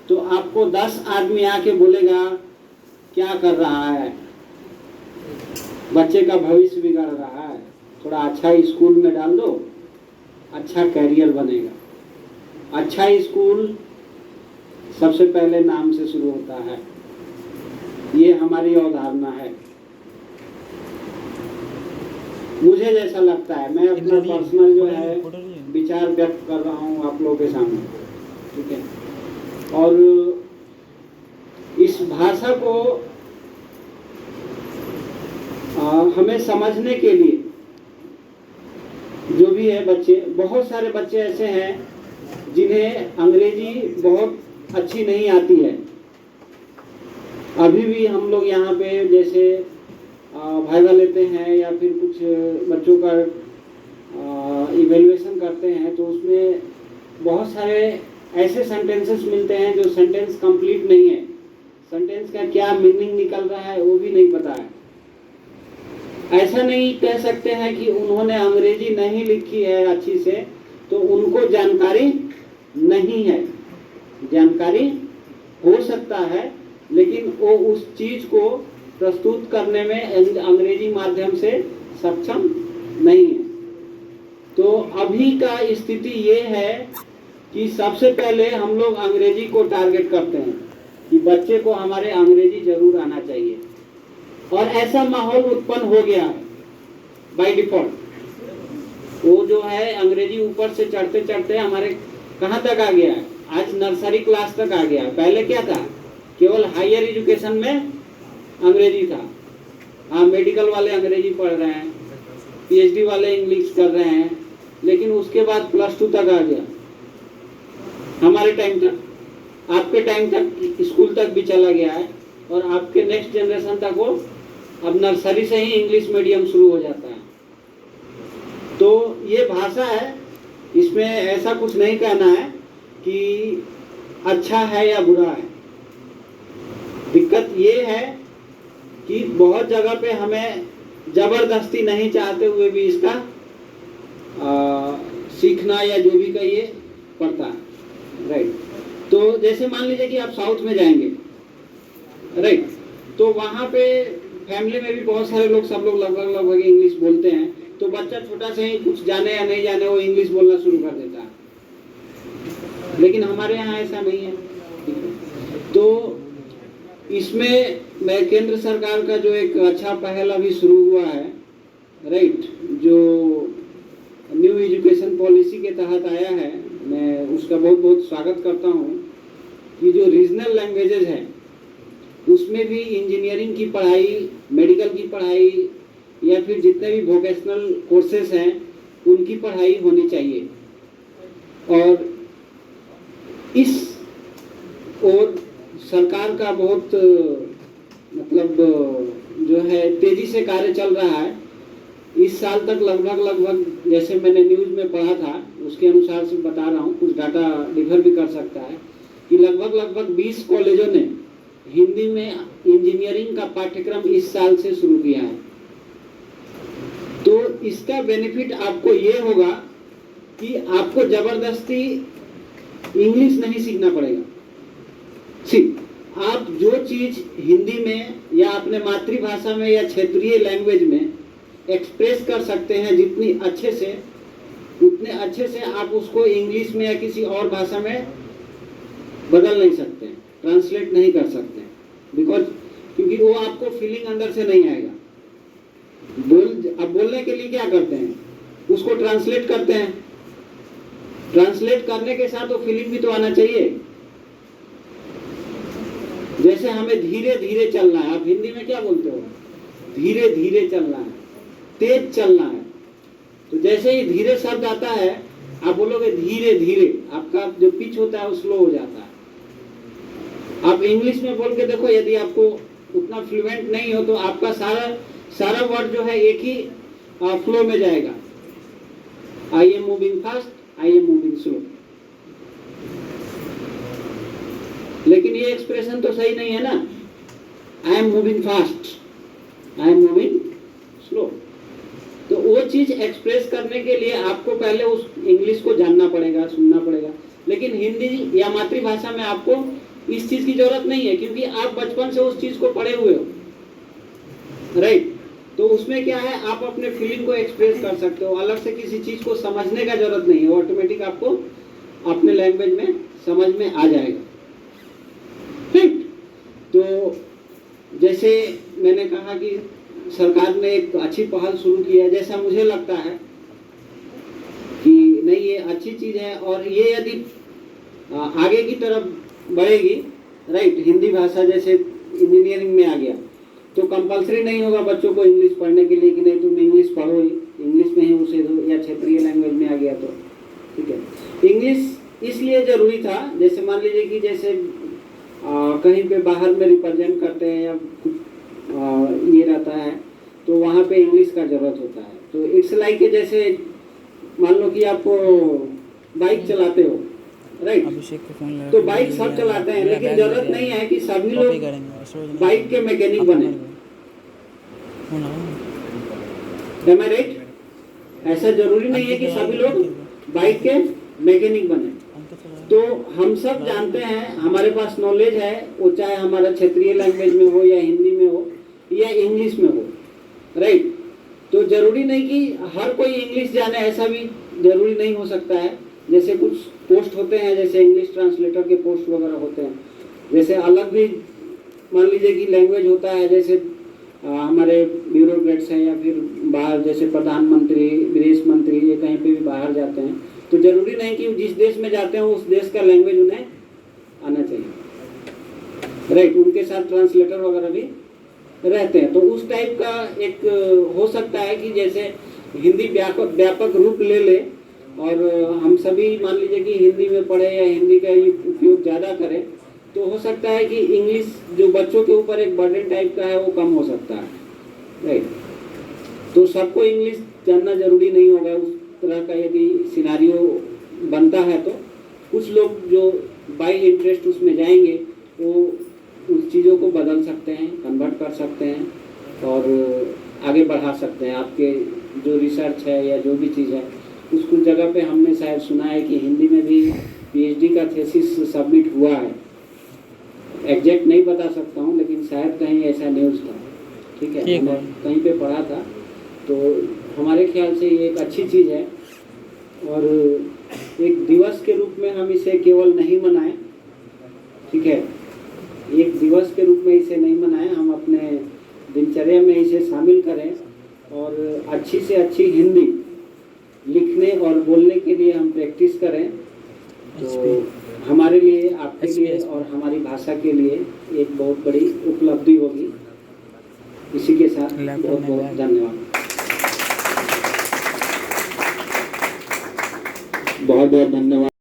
तो आपको 10 आदमी आके बोलेगा क्या कर रहा है, बच्चे का भविष्य बिगड़ रहा है, थोड़ा अच्छा स्कूल में डाल दो, अच्छा कैरियर बनेगा। अच्छा स्कूल सबसे पहले नाम से शुरू होता है, ये हमारी अवधारणा है। मुझे जैसा लगता है, मैं अपना पर्सनल जो है विचार व्यक्त कर रहा हूँ आप लोगों के सामने, ठीक है। और इस भाषा को हमें समझने के लिए जो भी है बच्चे, बहुत सारे बच्चे ऐसे हैं जिन्हें अंग्रेजी बहुत अच्छी नहीं आती है। अभी भी हम लोग यहाँ पे जैसे वाइवा लेते हैं या फिर कुछ बच्चों का इवेल्युएशन करते हैं, तो उसमें बहुत सारे ऐसे सेंटेंसेस मिलते हैं जो सेंटेंस कंप्लीट नहीं है, सेंटेंस का क्या मीनिंग निकल रहा है वो भी नहीं पता है। ऐसा नहीं कह सकते हैं कि उन्होंने अंग्रेजी नहीं लिखी है अच्छी से, तो उनको जानकारी नहीं है। जानकारी हो सकता है, लेकिन वो उस चीज को प्रस्तुत करने में अंग्रेजी माध्यम से सक्षम नहीं है। तो अभी का स्थिति ये है कि सबसे पहले हम लोग अंग्रेजी को टारगेट करते हैं कि बच्चे को हमारे अंग्रेजी जरूर आना चाहिए, और ऐसा माहौल उत्पन्न हो गया है बाय डिफॉल्ट। वो जो है अंग्रेजी ऊपर से चढ़ते चढ़ते हमारे कहाँ तक आ गया है, आज नर्सरी क्लास तक आ गया है। पहले क्या था, केवल हायर एजुकेशन में अंग्रेजी था। हाँ, मेडिकल वाले अंग्रेजी पढ़ रहे हैं, पीएचडी वाले इंग्लिश कर रहे हैं, लेकिन उसके बाद +2 तक आ गया। हमारे टाइम तक, आपके टाइम तक स्कूल तक भी चला गया है, और आपके नेक्स्ट जनरेशन तक वो अब नर्सरी से ही इंग्लिश मीडियम शुरू हो जाता है। तो ये भाषा है, इसमें ऐसा कुछ नहीं कहना है कि अच्छा है या बुरा है। दिक्कत ये है कि बहुत जगह पे हमें जबरदस्ती नहीं चाहते हुए भी इसका सीखना या जो भी कहिए पड़ता है, राइट। तो जैसे मान लीजिए कि आप साउथ में जाएंगे, राइट, तो वहाँ पे फैमिली में भी बहुत सारे लोग, सब लोग लगभग इंग्लिश बोलते हैं। तो बच्चा छोटा से ही कुछ जाने या नहीं जाने वो इंग्लिश बोलना शुरू कर देता है, लेकिन हमारे यहाँ ऐसा नहीं है। तो इसमें मैं केंद्र सरकार का जो एक अच्छा पहल अभी शुरू हुआ है, राइट, जो न्यू एजुकेशन पॉलिसी के तहत आया है, मैं उसका बहुत बहुत स्वागत करता हूँ कि जो रीजनल लैंग्वेजेज हैं उसमें भी इंजीनियरिंग की पढ़ाई, मेडिकल की पढ़ाई या फिर जितने भी वोकेशनल कोर्सेज हैं उनकी पढ़ाई होनी चाहिए। और इस और सरकार का बहुत मतलब जो है तेजी से कार्य चल रहा है। इस साल तक लगभग जैसे मैंने न्यूज़ में पढ़ा था उसके अनुसार से बता रहा हूँ, कुछ डाटा डिफर भी कर सकता है, कि लगभग 20 कॉलेजों ने हिंदी में इंजीनियरिंग का पाठ्यक्रम इस साल से शुरू किया है। तो इसका बेनिफिट आपको ये होगा कि आपको जबरदस्ती इंग्लिश नहीं सीखना पड़ेगा। आप जो चीज हिंदी में या अपने मातृभाषा में या क्षेत्रीय लैंग्वेज में एक्सप्रेस कर सकते हैं जितनी अच्छे से, उतने अच्छे से आप उसको इंग्लिश में या किसी और भाषा में बदल नहीं सकते, ट्रांसलेट नहीं कर सकते, बिकॉज क्योंकि वो आपको फीलिंग अंदर से नहीं आएगा। अब बोलने के लिए क्या करते हैं, उसको ट्रांसलेट करते हैं, ट्रांसलेट करने के साथ वो फीलिंग भी तो आना चाहिए। जैसे हमें धीरे धीरे चलना है, आप हिंदी में क्या बोलते हो, धीरे धीरे चलना है, तेज चलना है। तो जैसे ही धीरे शब्द आता है आप बोलोगे धीरे धीरे, आपका जो पिच होता है वो स्लो हो जाता है। आप इंग्लिश में बोल के देखो, यदि आपको उतना फ्लुएंट नहीं हो तो आपका सारा वर्ड जो है एक ही फ्लो में जाएगा। I am moving fast, I am moving slow. लेकिन ये एक्सप्रेशन तो सही नहीं है ना, I am moving fast, I am moving slow. तो वो चीज एक्सप्रेस करने के लिए आपको पहले उस इंग्लिश को जानना पड़ेगा, सुनना पड़ेगा। लेकिन हिंदी या मातृभाषा में आपको इस चीज की जरूरत नहीं है, क्योंकि आप बचपन से उस चीज को पढ़े हुए हो, राइट। तो उसमें क्या है, आप अपने फीलिंग को एक्सप्रेस कर सकते हो, अलग से किसी चीज को समझने का जरूरत नहीं है, ऑटोमेटिक आपको अपने लैंग्वेज में समझ में आ जाएगा, राइट। तो जैसे मैंने कहा कि सरकार ने एक अच्छी पहल शुरू की है, जैसा मुझे लगता है कि नहीं, ये अच्छी चीज है, और ये यदि आगे की तरफ बढ़ेगी, राइट, हिंदी भाषा जैसे इंजीनियरिंग में आ गया तो कंपलसरी नहीं होगा बच्चों को इंग्लिश पढ़ने के लिए कि नहीं तुम इंग्लिश पढ़ो, इंग्लिश में ही उसे दो, या क्षेत्रीय लैंग्वेज में आ गया तो ठीक है। इंग्लिश इसलिए जरूरी था, जैसे मान लीजिए कि जैसे कहीं पे बाहर में रिप्रेजेंट करते हैं या ये रहता है तो वहाँ पे इंग्लिश का जरूरत होता है। तो इट्स लाइक जैसे मान लो कि आप बाइक चलाते हो, राइट, तो बाइक सब चलाते हैं, लेकिन जरूरत नहीं है कि सभी लोग बाइक के मैकेनिक बने, am I right? ऐसा जरूरी नहीं है कि सभी लोग बाइक के मैकेनिक बने। तो हम सब जानते हैं, हमारे पास नॉलेज है, वो चाहे हमारा क्षेत्रीय लैंग्वेज में हो या हिंदी में हो या इंग्लिश में हो, राइट। तो जरूरी नहीं कि हर कोई इंग्लिश जाने, ऐसा भी जरूरी नहीं हो सकता है। जैसे कुछ पोस्ट होते हैं, जैसे इंग्लिश ट्रांसलेटर के पोस्ट वगैरह होते हैं, जैसे अलग भी मान लीजिए कि लैंग्वेज होता है, जैसे हमारे ब्यूरोक्रेट्स हैं या फिर बाहर जैसे प्रधानमंत्री, विदेश मंत्री, ये कहीं पे भी बाहर जाते हैं, तो जरूरी नहीं कि जिस देश में जाते हैं उस देश का लैंग्वेज उन्हें आना चाहिए, राइट। उनके साथ ट्रांसलेटर वगैरह भी रहते हैं। तो उस टाइप का एक हो सकता है कि जैसे हिंदी व्यापक रूप ले ले और हम सभी मान लीजिए कि हिंदी में पढ़े या हिंदी का उपयोग ज़्यादा करें, तो हो सकता है कि इंग्लिश जो बच्चों के ऊपर एक बर्डन टाइप का है वो कम हो सकता है, राइट। तो सबको इंग्लिश जानना जरूरी नहीं होगा, उस तरह का यदि सिनारियो बनता है तो कुछ लोग जो बाई इंटरेस्ट उसमें जाएंगे वो उस चीज़ों को बदल सकते हैं, कन्वर्ट कर सकते हैं और आगे बढ़ा सकते हैं। आपके जो रिसर्च है या जो भी चीज़ है, कुछ जगह पे हमने शायद सुना है कि हिंदी में भी पीएचडी का थीसिस सबमिट हुआ है, एग्जैक्ट नहीं बता सकता हूँ, लेकिन शायद कहीं ऐसा न्यूज़ था, ठीक है, मैंने कहीं पे पढ़ा था। तो हमारे ख्याल से ये एक अच्छी चीज़ है और एक दिवस के रूप में हम इसे केवल नहीं मनाएं, ठीक है, एक दिवस के रूप में इसे नहीं मनाएं, हम अपने दिनचर्या में इसे शामिल करें और अच्छी से अच्छी हिंदी लिखने और बोलने के लिए हम प्रैक्टिस करें। तो हमारे लिए, आपके लिए और हमारी भाषा के लिए एक बहुत बड़ी उपलब्धि होगी। इसी के साथ बहुत बहुत धन्यवाद। बहुत बहुत धन्यवाद।